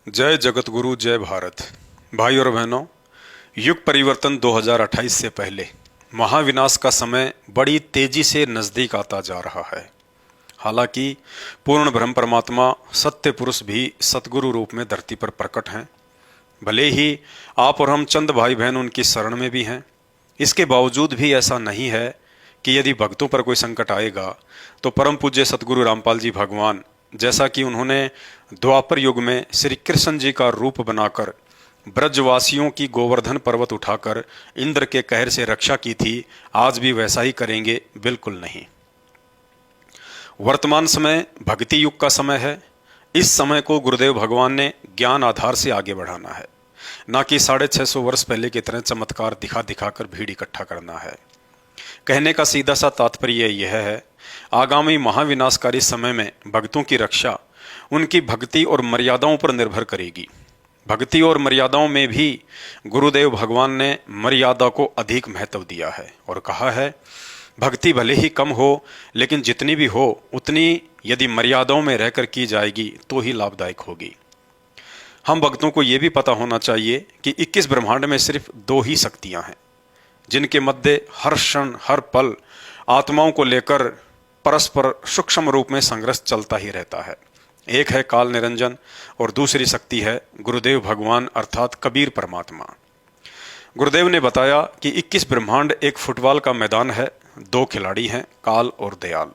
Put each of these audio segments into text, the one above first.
जय जगत गुरु जय भारत। भाई और बहनों, युग परिवर्तन 2028 से पहले महाविनाश का समय बड़ी तेजी से नजदीक आता जा रहा है। हालांकि पूर्ण ब्रह्म परमात्मा सत्य पुरुष भी सतगुरु रूप में धरती पर प्रकट हैं। भले ही आप और हम चंद भाई बहन उनकी शरण में भी हैं, इसके बावजूद भी ऐसा नहीं है कि यदि भक्तों पर कोई संकट आएगा तो परम पूज्य सतगुरु रामपाल जी भगवान, जैसा कि उन्होंने द्वापर युग में श्री कृष्ण जी का रूप बनाकर ब्रजवासियों की गोवर्धन पर्वत उठाकर इंद्र के कहर से रक्षा की थी, आज भी वैसा ही करेंगे? बिल्कुल नहीं। वर्तमान समय भक्ति युग का समय है। इस समय को गुरुदेव भगवान ने ज्ञान आधार से आगे बढ़ाना है, ना कि 650 वर्ष पहले की तरह चमत्कार दिखा दिखाकर भीड़ इकट्ठा करना है। कहने का सीधा सा तात्पर्य यह है, आगामी महाविनाशकारी समय में भक्तों की रक्षा उनकी भक्ति और मर्यादाओं पर निर्भर करेगी। भक्ति और मर्यादाओं में भी गुरुदेव भगवान ने मर्यादा को अधिक महत्व दिया है और कहा है, भक्ति भले ही कम हो लेकिन जितनी भी हो उतनी यदि मर्यादाओं में रहकर की जाएगी तो ही लाभदायक होगी। हम भक्तों को यह भी पता होना चाहिए कि 21 ब्रह्मांड में सिर्फ 2 ही शक्तियां हैं जिनके मध्य हर क्षण हर पल आत्माओं को लेकर परस्पर सूक्ष्म रूप में संघर्ष चलता ही रहता है। एक है काल निरंजन और दूसरी शक्ति है गुरुदेव भगवान अर्थात कबीर परमात्मा। गुरुदेव ने बताया कि 21 ब्रह्मांड एक फुटबॉल का मैदान है, 2 खिलाड़ी हैं, काल और दयाल।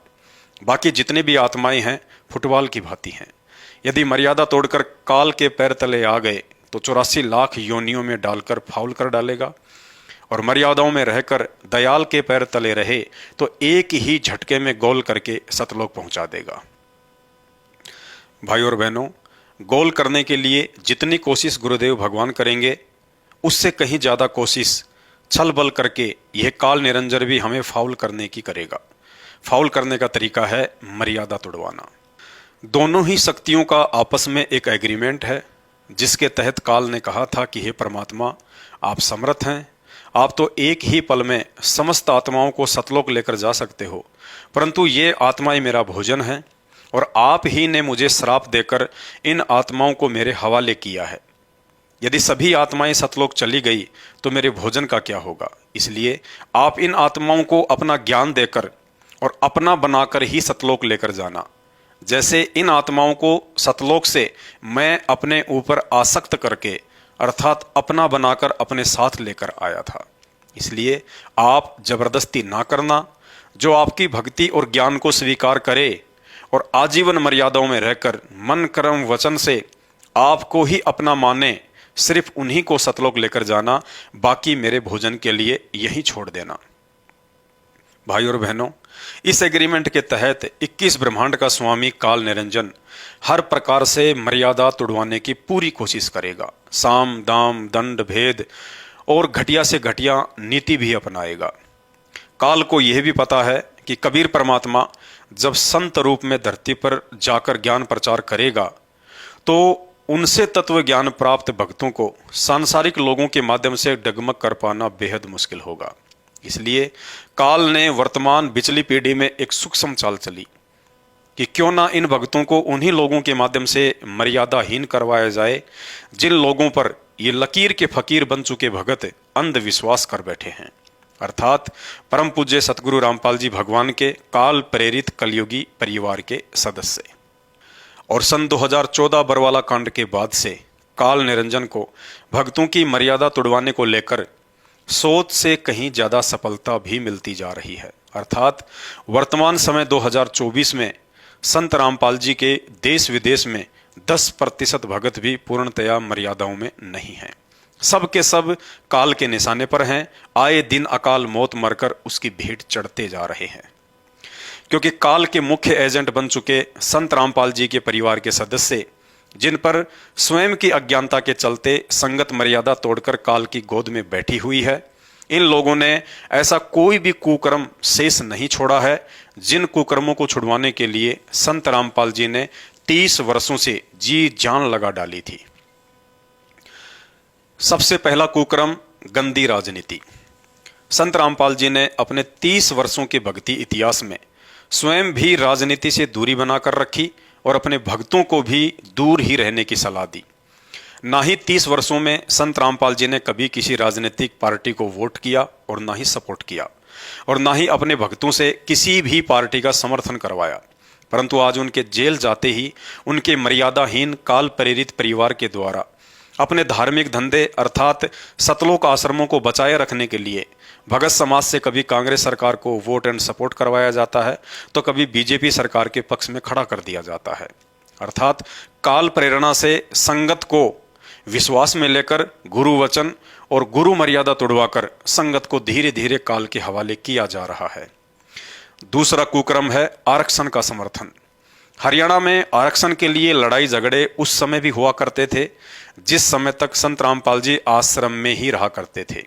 बाकी जितने भी आत्माएं हैं फुटबॉल की भांति हैं। यदि मर्यादा तोड़कर काल के पैर तले आ गए तो 84 लाख योनियों में डालकर फाउल कर डालेगा, और मर्यादाओं में रहकर दयाल के पैर तले रहे तो एक ही झटके में गोल करके सतलोक पहुंचा देगा। भाई और बहनों, गोल करने के लिए जितनी कोशिश गुरुदेव भगवान करेंगे उससे कहीं ज्यादा कोशिश छल बल करके यह काल निरंजन भी हमें फाउल करने की करेगा। फाउल करने का तरीका है मर्यादा तोड़वाना। दोनों ही शक्तियों का आपस में एक एग्रीमेंट है जिसके तहत काल ने कहा था कि हे परमात्मा, आप समर्थ हैं, आप तो एक ही पल में समस्त आत्माओं को सतलोक लेकर जा सकते हो, परंतु ये आत्माएं मेरा भोजन है और आप ही ने मुझे श्राप देकर इन आत्माओं को मेरे हवाले किया है। यदि सभी आत्माएं सतलोक चली गई तो मेरे भोजन का क्या होगा? इसलिए आप इन आत्माओं को अपना ज्ञान देकर और अपना बनाकर ही सतलोक लेकर जाना। जैसे इन आत्माओं को सतलोक से मैं अपने ऊपर आसक्त करके अर्थात अपना बनाकर अपने साथ लेकर आया था। इसलिए आप जबरदस्ती ना करना। जो आपकी भक्ति और ज्ञान को स्वीकार करे और आजीवन मर्यादाओं में रहकर मन कर्म वचन से आपको ही अपना माने, सिर्फ उन्हीं को सतलोक लेकर जाना, बाकी मेरे भोजन के लिए यही छोड़ देना। भाई और बहनों, इस एग्रीमेंट के तहत 21 ब्रह्मांड का स्वामी काल निरंजन हर प्रकार से मर्यादा तोड़वाने की पूरी कोशिश करेगा। साम दाम दंड भेद और घटिया से घटिया नीति भी अपनाएगा। काल को यह भी पता है कि कबीर परमात्मा जब संत रूप में धरती पर जाकर ज्ञान प्रचार करेगा तो उनसे तत्व ज्ञान प्राप्त भक्तों को सांसारिक लोगों के माध्यम से डगमग कर पाना बेहद मुश्किल होगा। इसलिए काल ने वर्तमान बिचली पीढ़ी में एक सूक्ष्म चाल चली कि क्यों ना इन भक्तों को उन्हीं लोगों के माध्यम से मर्यादाहीन करवाया जाए जिन लोगों पर ये लकीर के फकीर बन चुके भगत अंधविश्वास कर बैठे हैं, अर्थात परम पूज्य सतगुरु रामपाल जी भगवान के काल प्रेरित कलयुगी परिवार के सदस्य। और सन 2014 बरवाला कांड के बाद से काल निरंजन को भक्तों की मर्यादा तोड़वाने को लेकर सोच से कहीं ज्यादा सफलता भी मिलती जा रही है। अर्थात वर्तमान समय 2024 में संत रामपाल जी के देश विदेश में 10% भगत भी पूर्णतया मर्यादाओं में नहीं हैं। सब के सब काल के निशाने पर हैं। आए दिन अकाल मौत मरकर उसकी भेंट चढ़ते जा रहे हैं, क्योंकि काल के मुख्य एजेंट बन चुके संत रामपाल जी के परिवार के सदस्य, जिन पर स्वयं की अज्ञानता के चलते संगत मर्यादा तोड़कर काल की गोद में बैठी हुई है, इन लोगों ने ऐसा कोई भी कुकर्म शेष नहीं छोड़ा है जिन कुकर्मों को छुड़वाने के लिए संत रामपाल जी ने 30 वर्षों से जी जान लगा डाली थी। सबसे पहला कुकर्म गंदी राजनीति। संत रामपाल जी ने अपने 30 वर्षों के भक्ति इतिहास में स्वयं भी राजनीति से दूरी बनाकर रखी और अपने भक्तों को भी दूर ही रहने की सलाह दी। ना ही 30 वर्षों में संत रामपाल जी ने कभी किसी राजनीतिक पार्टी को वोट किया और ना ही सपोर्ट किया और ना ही अपने भक्तों से किसी भी पार्टी का समर्थन करवाया। परंतु आज उनके जेल जाते ही उनके मर्यादाहीन काल प्रेरित परिवार के द्वारा अपने धार्मिक धंधे अर्थात सतलोक आश्रमों को बचाए रखने के लिए भगत समाज से कभी कांग्रेस सरकार को वोट एंड सपोर्ट करवाया जाता है तो कभी बीजेपी सरकार के पक्ष में खड़ा कर दिया जाता है। अर्थात काल प्रेरणा से संगत को विश्वास में लेकर गुरु वचन और गुरु मर्यादा तोड़वाकर संगत को धीरे धीरे काल के हवाले किया जा रहा है। दूसरा कुक्रम है आरक्षण का समर्थन। हरियाणा में आरक्षण के लिए लड़ाई झगड़े उस समय भी हुआ करते थे जिस समय तक संत रामपाल जी आश्रम में ही रहा करते थे,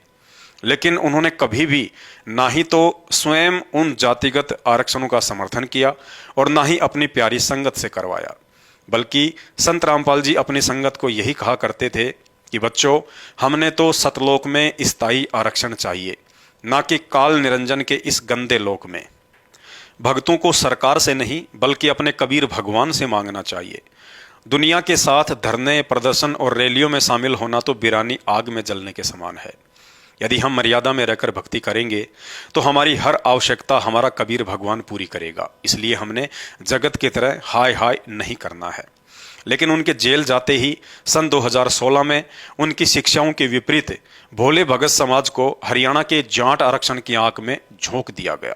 लेकिन उन्होंने कभी भी ना ही तो स्वयं उन जातिगत आरक्षणों का समर्थन किया और ना ही अपनी प्यारी संगत से करवाया, बल्कि संत रामपाल जी अपनी संगत को यही कहा करते थे कि बच्चों, हमने तो सतलोक में स्थायी आरक्षण चाहिए, ना कि काल निरंजन के इस गंदे लोक में। भक्तों को सरकार से नहीं बल्कि अपने कबीर भगवान से मांगना चाहिए। दुनिया के साथ धरने, प्रदर्शन और रैलियों में शामिल होना तो बिरानी आग में जलने के समान है। यदि हम मर्यादा में रहकर भक्ति करेंगे तो हमारी हर आवश्यकता हमारा कबीर भगवान पूरी करेगा। इसलिए हमने जगत की तरह हाय हाय नहीं करना है। लेकिन उनके जेल जाते ही सन 2016 में उनकी शिक्षाओं के विपरीत भोले भगत समाज को हरियाणा के जाट आरक्षण की आंख में झोंक दिया गया।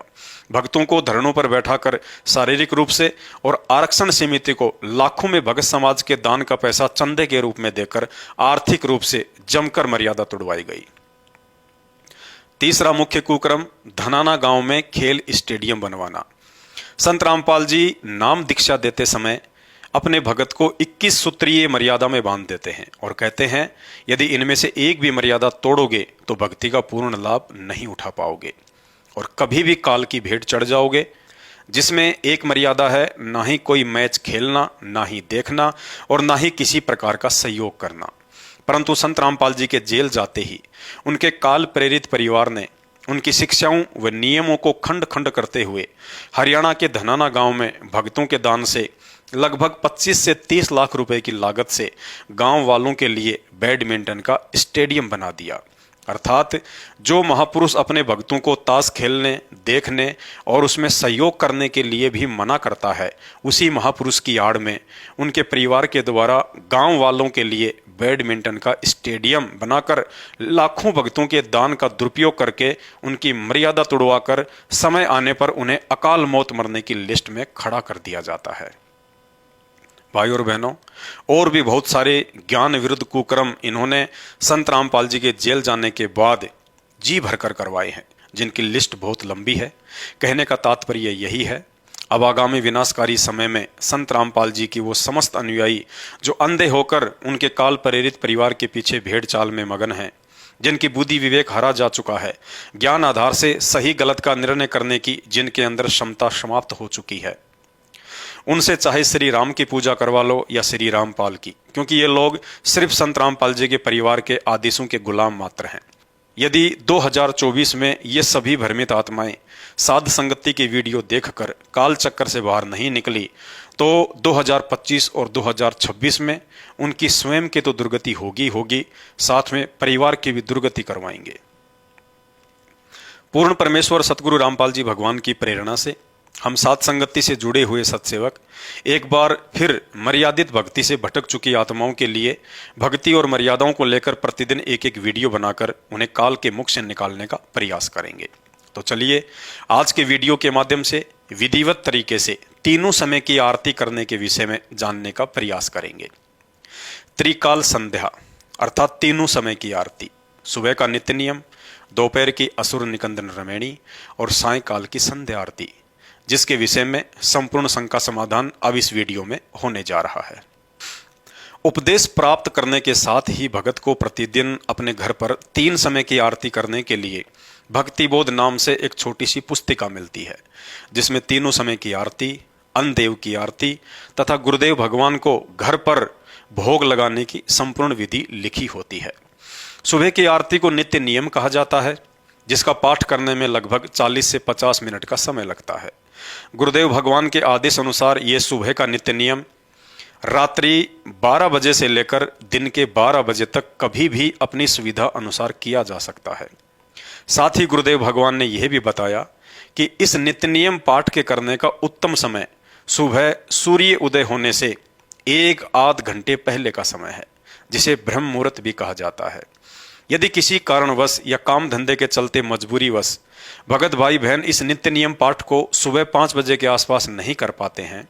भक्तों को धरनों पर बैठाकर शारीरिक रूप से और आरक्षण समिति को लाखों में भगत समाज के दान का पैसा चंदे के रूप में देकर आर्थिक रूप से जमकर मर्यादा तोड़वाई गई। तीसरा मुख्य कुक्रम धनाना गांव में खेल स्टेडियम बनवाना। संत रामपाल जी नाम दीक्षा देते समय अपने भगत को 21 सूत्रीय मर्यादा में बांध देते हैं और कहते हैं, यदि इनमें से एक भी मर्यादा तोड़ोगे तो भक्ति का पूर्ण लाभ नहीं उठा पाओगे और कभी भी काल की भेंट चढ़ जाओगे। जिसमें एक मर्यादा है, ना ही कोई मैच खेलना, ना ही देखना और ना ही किसी प्रकार का सहयोग करना। परंतु संत रामपाल जी के जेल जाते ही उनके काल प्रेरित परिवार ने उनकी शिक्षाओं व नियमों को खंड खंड करते हुए हरियाणा के धनाना गांव में भक्तों के दान से लगभग 25 से 30 लाख रुपए की लागत से गांव वालों के लिए बैडमिंटन का स्टेडियम बना दिया। अर्थात जो महापुरुष अपने भक्तों को ताश खेलने, देखने और उसमें सहयोग करने के लिए भी मना करता है, उसी महापुरुष की आड़ में उनके परिवार के द्वारा गांव वालों के लिए बैडमिंटन का स्टेडियम बनाकर लाखों भक्तों के दान का दुरुपयोग करके उनकी मर्यादा तोड़वाकर समय आने पर उन्हें अकाल मौत मरने की लिस्ट में खड़ा कर दिया जाता है। भाई और बहनों, और भी बहुत सारे ज्ञान विरुद्ध कुकर्म इन्होंने संत रामपाल जी के जेल जाने के बाद जी भरकर करवाए हैं, जिनकी लिस्ट बहुत लंबी है। कहने का तात्पर्य यही है, अब आगामी विनाशकारी समय में संत रामपाल जी की वो समस्त अनुयायी जो अंधे होकर उनके काल प्रेरित परिवार के पीछे भेड़ चाल में मगन हैं, जिनकी बुद्धि विवेक हारा जा चुका है, ज्ञान आधार से सही गलत का निर्णय करने की जिनके अंदर क्षमता समाप्त हो चुकी है, उनसे चाहे श्री राम की पूजा करवा लो या श्री रामपाल की, क्योंकि ये लोग सिर्फ संत रामपाल जी के परिवार के आदेशों के गुलाम मात्र हैं। यदि 2024 में ये सभी भ्रमित आत्माएं साध संगति की वीडियो देखकर काल चक्कर से बाहर नहीं निकली तो 2025 और 2026 में उनकी स्वयं की तो दुर्गति होगी, साथ में परिवार की भी दुर्गति करवाएंगे। पूर्ण परमेश्वर सतगुरु रामपाल जी भगवान की प्रेरणा से हम साध संगति से जुड़े हुए सत्सेवक एक बार फिर मर्यादित भक्ति से भटक चुकी आत्माओं के लिए भक्ति और मर्यादाओं को लेकर प्रतिदिन एक एक वीडियो बनाकर उन्हें काल के मुख से निकालने का प्रयास करेंगे। तो चलिए आज के वीडियो के माध्यम से विधिवत तरीके से तीनों समय की आरती करने के विषय में जानने का प्रयास करेंगे। त्रिकाल संध्या अर्थात तीनों समय की आरती, सुबह का नित्य नियम, दोपहर की असुर निकंदन रमैणी और सायंकाल की संध्या आरती, जिसके विषय में संपूर्ण शंका समाधान अब इस वीडियो में होने जा रहा है। उपदेश प्राप्त करने के साथ ही भगत को प्रतिदिन अपने घर पर 3 समय की आरती करने के लिए भक्तिबोध नाम से एक छोटी सी पुस्तिका मिलती है, जिसमें तीनों समय की आरती, अन्नदेव की आरती तथा गुरुदेव भगवान को घर पर भोग लगाने की संपूर्ण विधि लिखी होती है। सुबह की आरती को नित्य नियम कहा जाता है, जिसका पाठ करने में लगभग 40 से 50 मिनट का समय लगता है। गुरुदेव भगवान के आदेश अनुसार ये सुबह का नित्य नियम रात्रि 12 बजे से लेकर दिन के 12 बजे तक कभी भी अपनी सुविधा अनुसार किया जा सकता है। साथ ही गुरुदेव भगवान ने यह भी बताया कि इस नित्य नियम पाठ के करने का उत्तम समय सुबह सूर्य उदय होने से एक आध घंटे पहले का समय है, जिसे ब्रह्म मुहूर्त भी कहा जाता है। यदि किसी कारणवश या काम धंधे के चलते मजबूरीवश भगत भाई बहन इस नित्य नियम पाठ को सुबह 5 बजे के आसपास नहीं कर पाते हैं,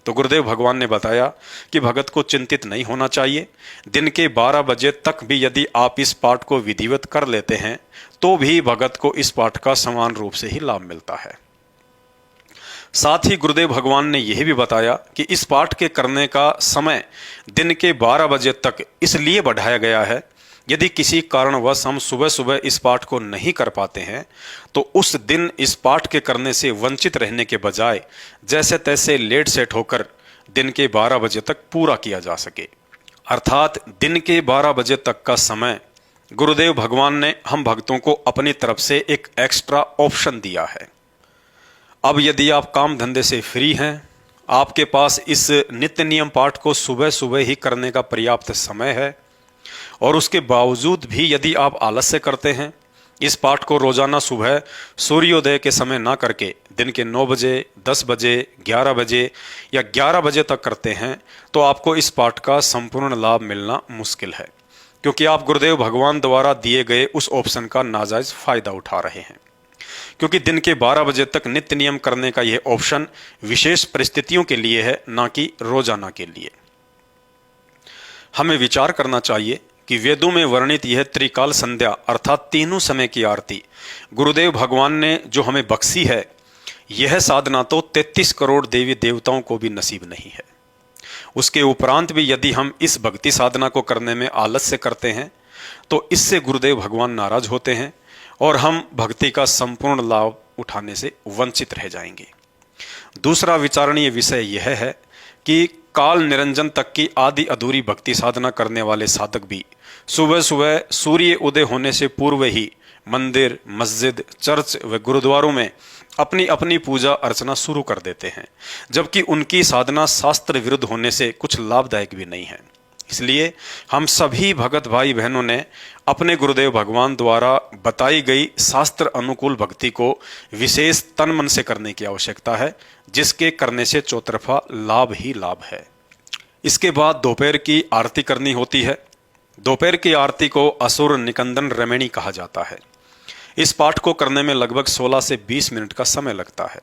तो गुरुदेव भगवान ने बताया कि भगत को चिंतित नहीं होना चाहिए। दिन के 12 बजे तक भी यदि आप इस पाठ को विधिवत कर लेते हैं तो भी भगत को इस पाठ का समान रूप से ही लाभ मिलता है। साथ ही गुरुदेव भगवान ने यह भी बताया कि इस पाठ के करने का समय दिन के 12 बजे तक इसलिए बढ़ाया गया है, यदि किसी कारणवश हम सुबह सुबह इस पाठ को नहीं कर पाते हैं तो उस दिन इस पाठ के करने से वंचित रहने के बजाय जैसे तैसे लेट सेट होकर दिन के 12 बजे तक पूरा किया जा सके। अर्थात दिन के 12 बजे तक का समय गुरुदेव भगवान ने हम भक्तों को अपनी तरफ से एक एक्स्ट्रा ऑप्शन दिया है। अब यदि आप काम धंधे से फ्री हैं, आपके पास इस नित्य नियम पाठ को सुबह सुबह ही करने का पर्याप्त समय है और उसके बावजूद भी यदि आप आलस्य करते हैं, इस पाठ को रोजाना सुबह सूर्योदय के समय ना करके दिन के 9 बजे, 10 बजे, 11 बजे या 11 बजे तक करते हैं, तो आपको इस पाठ का संपूर्ण लाभ मिलना मुश्किल है, क्योंकि आप गुरुदेव भगवान द्वारा दिए गए उस ऑप्शन का नाजायज फायदा उठा रहे हैं। क्योंकि दिन के 12 बजे तक नित्य नियम करने का यह ऑप्शन विशेष परिस्थितियों के लिए है, ना कि रोजाना के लिए। हमें विचार करना चाहिए कि वेदों में वर्णित यह त्रिकाल संध्या अर्थात तीनों समय की आरती गुरुदेव भगवान ने जो हमें बख्शी है, यह साधना तो 33 करोड़ देवी देवताओं को भी नसीब नहीं है। उसके उपरांत भी यदि हम इस भक्ति साधना को करने में आलस्य करते हैं तो इससे गुरुदेव भगवान नाराज होते हैं और हम भक्ति का संपूर्ण लाभ उठाने से वंचित रह जाएंगे। दूसरा विचारणीय विषय यह है कि काल निरंजन तक की आदि अधूरी भक्ति साधना करने वाले साधक भी सुबह सुबह सूर्य उदय होने से पूर्व ही मंदिर, मस्जिद, चर्च व गुरुद्वारों में अपनी अपनी पूजा अर्चना शुरू कर देते हैं, जबकि उनकी साधना शास्त्र विरुद्ध होने से कुछ लाभदायक भी नहीं है। इसलिए हम सभी भगत भाई बहनों ने अपने गुरुदेव भगवान द्वारा बताई गई शास्त्र अनुकूल भक्ति को विशेष तन मन से करने की आवश्यकता है, जिसके करने से चौतरफा लाभ ही लाभ है। इसके बाद दोपहर की आरती करनी होती है। दोपहर की आरती को असुर निकंदन रमणी कहा जाता है। इस पाठ को करने में लगभग 16 से 20 मिनट का समय लगता है।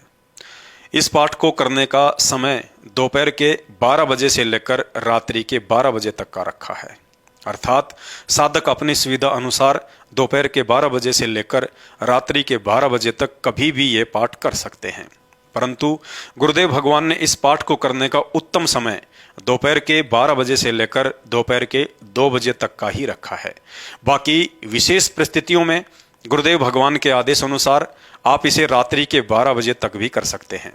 इस पाठ को करने का समय दोपहर के 12 बजे से लेकर रात्रि के 12 बजे तक का रखा है। अर्थात साधक अपनी सुविधा अनुसार दोपहर के 12 बजे से लेकर रात्रि के 12 बजे तक कभी भी ये पाठ कर सकते हैं। परंतु गुरुदेव भगवान ने इस पाठ को करने का उत्तम समय दोपहर के 12 बजे से लेकर दोपहर के 2 बजे तक का ही रखा है। बाकी विशेष परिस्थितियों में गुरुदेव भगवान के आदेश अनुसार आप इसे रात्रि के 12 बजे तक भी कर सकते हैं।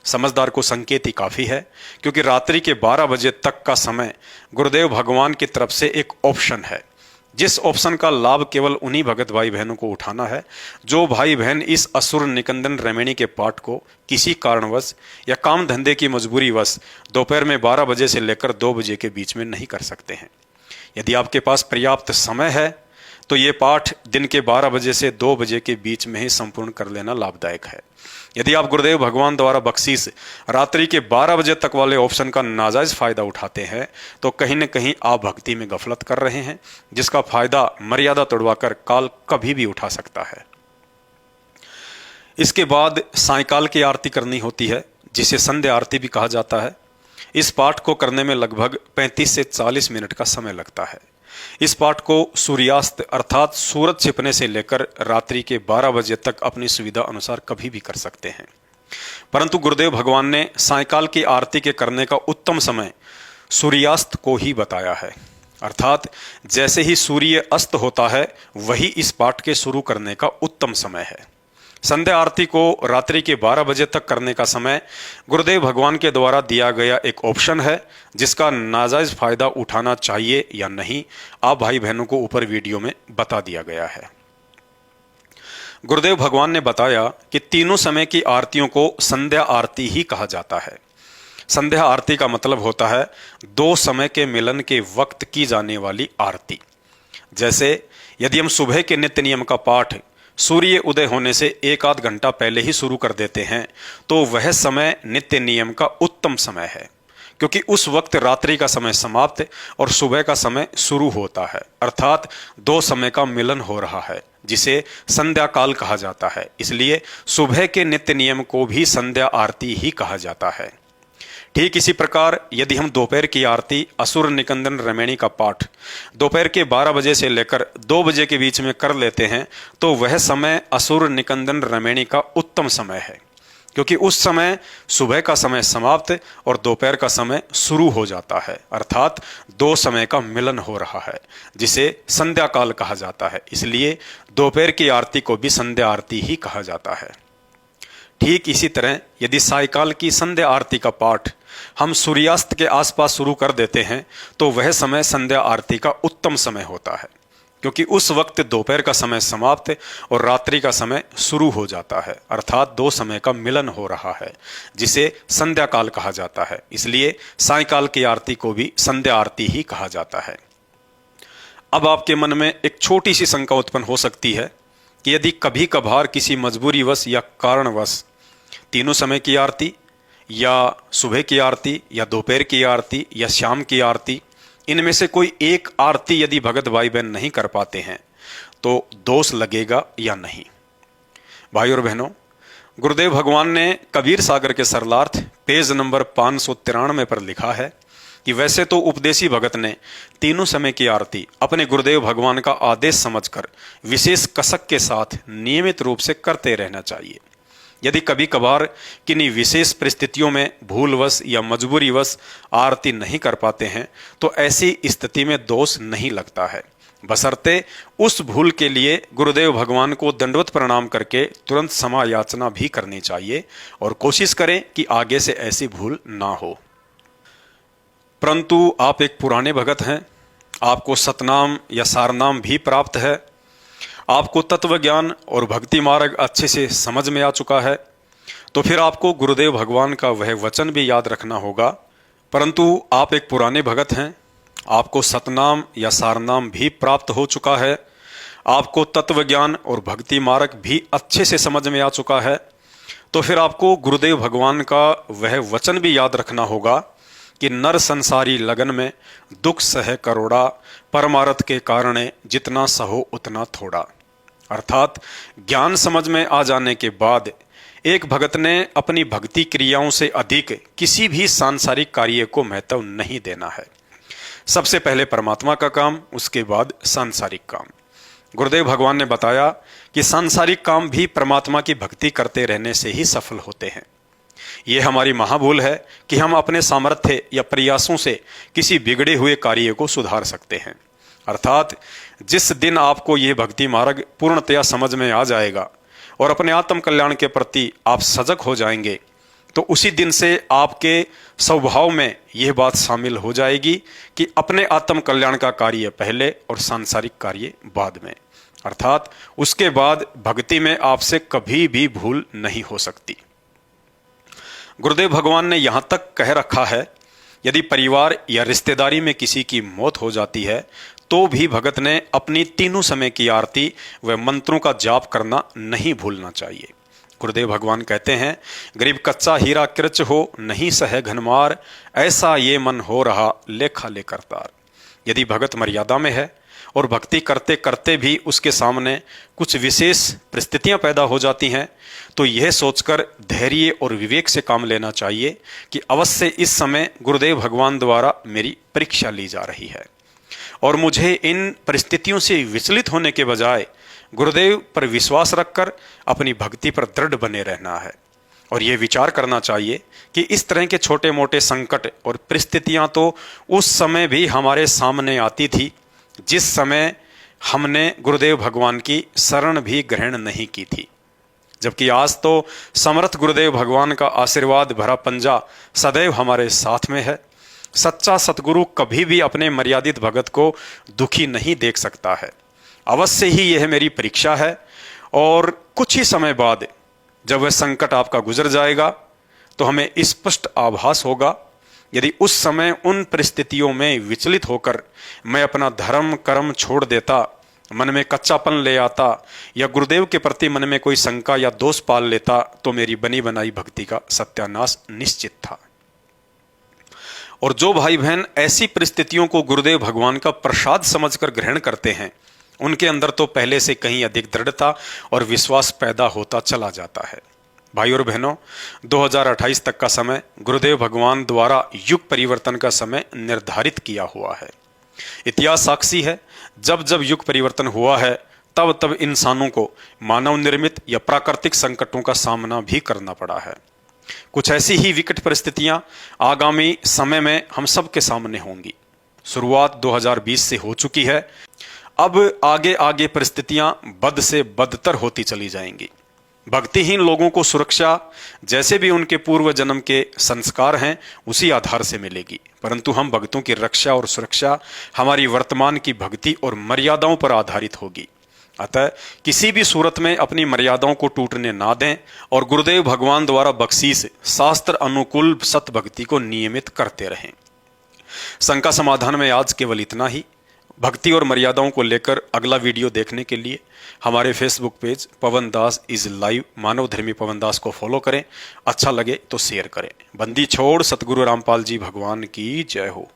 समझदार को संकेत ही काफी है, क्योंकि रात्रि के 12 बजे तक का समय गुरुदेव भगवान की तरफ से एक ऑप्शन है, जिस ऑप्शन का लाभ केवल उन्हीं भगत भाई बहनों को उठाना है जो भाई बहन इस असुर निकंदन रमणी के पाठ को किसी कारणवश या काम धंधे की मजबूरीवश दोपहर में 12 बजे से लेकर 2 बजे के बीच में नहीं कर सकते हैं। यदि आपके पास पर्याप्त समय है तो ये पाठ दिन के 12 बजे से 2 बजे के बीच में ही संपूर्ण कर लेना लाभदायक है। यदि आप गुरुदेव भगवान द्वारा बख्शीश रात्रि के 12 बजे तक वाले ऑप्शन का नाजायज फायदा उठाते हैं तो कहीं न कहीं आप भक्ति में गफलत कर रहे हैं, जिसका फायदा मर्यादा तोड़वाकर काल कभी भी उठा सकता है। इसके बाद सायंकाल की आरती करनी होती है, जिसे संध्या आरती भी कहा जाता है। इस पाठ को करने में लगभग 35 से 40 मिनट का समय लगता है। इस पाठ को सूर्यास्त अर्थात सूरज छिपने से लेकर रात्रि के 12 बजे तक अपनी सुविधा अनुसार कभी भी कर सकते हैं। परंतु गुरुदेव भगवान ने सायंकाल की आरती के करने का उत्तम समय सूर्यास्त को ही बताया है। अर्थात जैसे ही सूर्य अस्त होता है वही इस पाठ के शुरू करने का उत्तम समय है। संध्या आरती को रात्रि के 12 बजे तक करने का समय गुरुदेव भगवान के द्वारा दिया गया एक ऑप्शन है, जिसका नाजायज फायदा उठाना चाहिए या नहीं आप भाई बहनों को ऊपर वीडियो में बता दिया गया है। गुरुदेव भगवान ने बताया कि तीनों समय की आरतियों को संध्या आरती ही कहा जाता है। संध्या आरती का मतलब होता है दो समय के मिलन के वक्त की जाने वाली आरती। जैसे यदि हम सुबह के नित्य नियम का पाठ सूर्य उदय होने से एक आध घंटा पहले ही शुरू कर देते हैं तो वह समय नित्य नियम का उत्तम समय है, क्योंकि उस वक्त रात्रि का समय समाप्त और सुबह का समय शुरू होता है, अर्थात दो समय का मिलन हो रहा है, जिसे संध्या काल कहा जाता है। इसलिए सुबह के नित्य नियम को भी संध्या आरती ही कहा जाता है। ठीक इसी प्रकार यदि हम दोपहर की आरती असुर निकंदन रमैणी का पाठ दोपहर के 12 बजे से लेकर 2 बजे के बीच में कर लेते हैं तो वह समय असुर निकंदन रमैणी का उत्तम समय है, क्योंकि उस समय सुबह का समय समाप्त और दोपहर का समय शुरू हो जाता है, अर्थात दो समय का मिलन हो रहा है, जिसे संध्या काल कहा जाता है। इसलिए दोपहर की आरती को भी संध्या आरती ही कहा जाता है। ठीक इसी तरह यदि सायकाल की संध्या आरती का पाठ हम सूर्यास्त के आसपास शुरू कर देते हैं तो वह समय संध्या आरती का उत्तम समय होता है, क्योंकि उस वक्त दोपहर का समय समाप्त और रात्रि का समय शुरू हो जाता है, अर्थात दो समय का मिलन हो रहा है, जिसे संध्या काल कहा जाता है। इसलिए सायकाल की आरती को भी संध्या आरती ही कहा जाता है। अब आपके मन में एक छोटी सी शंका उत्पन्न हो सकती है कि यदि कभी कभार किसी मजबूरीवश या कारणवश तीनों समय की आरती या सुबह की आरती या दोपहर की आरती या शाम की आरती, इनमें से कोई एक आरती यदि भगत भाई बहन नहीं कर पाते हैं तो दोष लगेगा या नहीं। भाई और बहनों, गुरुदेव भगवान ने कबीर सागर के सरलार्थ पेज नंबर 593 पर लिखा है कि वैसे तो उपदेशी भगत ने तीनों समय की आरती अपने गुरुदेव भगवान का आदेश समझकर विशेष कसक के साथ नियमित रूप से करते रहना चाहिए। यदि कभी कभार किन्हीं विशेष परिस्थितियों में भूलवश या मजबूरीवश आरती नहीं कर पाते हैं तो ऐसी स्थिति में दोष नहीं लगता है, बशर्ते उस भूल के लिए गुरुदेव भगवान को दंडवत प्रणाम करके तुरंत क्षमा याचना भी करनी चाहिए और कोशिश करें कि आगे से ऐसी भूल ना हो। परंतु आप एक पुराने भगत हैं, आपको सतनाम या सारनाम भी प्राप्त है, आपको तत्व ज्ञान और भक्ति मार्ग अच्छे से समझ में आ चुका है, तो फिर आपको गुरुदेव भगवान का वह वचन भी याद रखना होगा। परंतु आप एक पुराने भगत हैं, आपको सतनाम या सारनाम भी प्राप्त हो चुका है, आपको तत्व ज्ञान और भक्ति मार्ग भी अच्छे से समझ में आ चुका है, तो फिर आपको गुरुदेव भगवान का वह वचन भी याद रखना होगा कि नर संसारी लगन में दुख सह करोड़ा, परमारथ के कारण जितना सहो उतना थोड़ा। अर्थात ज्ञान समझ में आ जाने के बाद एक भगत ने अपनी भक्ति क्रियाओं से अधिक किसी भी सांसारिक कार्य को महत्व नहीं देना है। सबसे पहले परमात्मा का काम, उसके बाद सांसारिक काम। गुरुदेव भगवान ने बताया कि सांसारिक काम भी परमात्मा की भक्ति करते रहने से ही सफल होते हैं। ये हमारी महाभूल है कि हम अपने सामर्थ्य या प्रयासों से किसी बिगड़े हुए कार्य को सुधार सकते हैं। अर्थात जिस दिन आपको ये भक्ति मार्ग पूर्णतया समझ में आ जाएगा और अपने आत्म कल्याण के प्रति आप सजग हो जाएंगे तो उसी दिन से आपके स्वभाव में यह बात शामिल हो जाएगी कि अपने आत्म कल्याण का कार्य पहले और सांसारिक कार्य बाद में। अर्थात उसके बाद भक्ति में आपसे कभी भी भूल नहीं हो सकती। गुरुदेव भगवान ने यहाँ तक कह रखा है, यदि परिवार या रिश्तेदारी में किसी की मौत हो जाती है तो भी भगत ने अपनी तीनों समय की आरती व मंत्रों का जाप करना नहीं भूलना चाहिए। गुरुदेव भगवान कहते हैं, गरीब कच्चा हीरा कृच हो नहीं सह घनमार, ऐसा ये मन हो रहा लेखा ले करतार। यदि भगत मर्यादा में है और भक्ति करते करते भी उसके सामने कुछ विशेष परिस्थितियां पैदा हो जाती हैं तो यह सोचकर धैर्य और विवेक से काम लेना चाहिए कि अवश्य इस समय गुरुदेव भगवान द्वारा मेरी परीक्षा ली जा रही है और मुझे इन परिस्थितियों से विचलित होने के बजाय गुरुदेव पर विश्वास रखकर अपनी भक्ति पर दृढ़ बने रहना है। और ये विचार करना चाहिए कि इस तरह के छोटे मोटे संकट और परिस्थितियां तो उस समय भी हमारे सामने आती थी जिस समय हमने गुरुदेव भगवान की शरण भी ग्रहण नहीं की थी, जबकि आज तो समर्थ गुरुदेव भगवान का आशीर्वाद भरा पंजा सदैव हमारे साथ में है। सच्चा सतगुरु कभी भी अपने मर्यादित भगत को दुखी नहीं देख सकता है। अवश्य ही यह मेरी परीक्षा है और कुछ ही समय बाद जब वह संकट आपका गुजर जाएगा तो हमें स्पष्ट आभास होगा, यदि उस समय उन परिस्थितियों में विचलित होकर मैं अपना धर्म कर्म छोड़ देता, मन में कच्चापन ले आता या गुरुदेव के प्रति मन में कोई शंका या दोष पाल लेता, तो मेरी बनी बनाई भक्ति का सत्यानाश निश्चित था। और जो भाई बहन ऐसी परिस्थितियों को गुरुदेव भगवान का प्रसाद समझकर ग्रहण करते हैं, उनके अंदर तो पहले से कहीं अधिक दृढ़ता और विश्वास पैदा होता चला जाता है। भाई और बहनों, 2028 तक का समय गुरुदेव भगवान द्वारा युग परिवर्तन का समय निर्धारित किया हुआ है। इतिहास साक्षी है, जब जब युग परिवर्तन हुआ है तब तब इंसानों को मानव निर्मित या प्राकृतिक संकटों का सामना भी करना पड़ा है। कुछ ऐसी ही विकट परिस्थितियां आगामी समय में हम सब के सामने होंगी। शुरुआत 2020 से हो चुकी है, अब आगे आगे परिस्थितियां बद से बदतर होती चली जाएंगी। भक्तिहीन लोगों को सुरक्षा जैसे भी उनके पूर्व जन्म के संस्कार हैं उसी आधार से मिलेगी, परंतु हम भक्तों की रक्षा और सुरक्षा हमारी वर्तमान की भक्ति और मर्यादाओं पर आधारित होगी। अतः किसी भी सूरत में अपनी मर्यादाओं को टूटने ना दें और गुरुदेव भगवान द्वारा बख्शीश शास्त्र अनुकूल सत भक्ति को नियमित करते रहें। शंका समाधान में आज केवल इतना ही। भक्ति और मर्यादाओं को लेकर अगला वीडियो देखने के लिए हमारे Facebook page Pawan Das is live Manav Dharmi Pawan दास को फॉलो करें। अच्छा लगे तो शेयर करें। बंदी छोड़ सतगुरु रामपाल जी भगवान की जय हो।